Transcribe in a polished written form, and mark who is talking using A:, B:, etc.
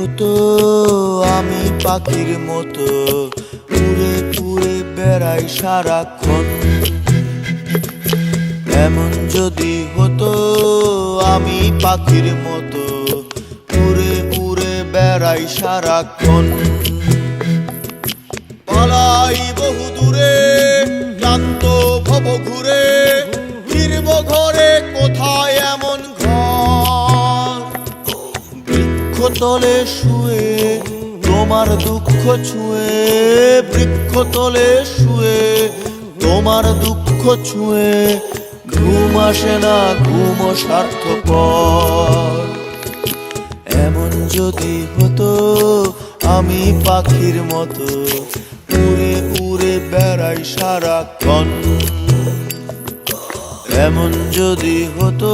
A: হতো আমি পাখির মতো উড়ে উড়ে বেড়াই সারাক্ষণ, এমন যদি হতো আমি পাখির মতো উড়ে উড়ে বেড়াই সারাক্ষণ। পালাই বহু দূরে ক্লান্ত ভব ঘুরে, ফিরব ঘরে কোথায় এমন ঘর। বৃক্ষতলে শুয়ে তোমার দুঃখ ছুঁয়ে, বৃক্ষতলে শুয়ে তোমার দুঃখ ছুঁয়ে, ঘুম আসে না ঘুম স্বার্থপর। এমন যদি হতো আমি পাখির মতো উড়ে উড়ে বেড়াই সারাক্ষণ, এমন যদি হতো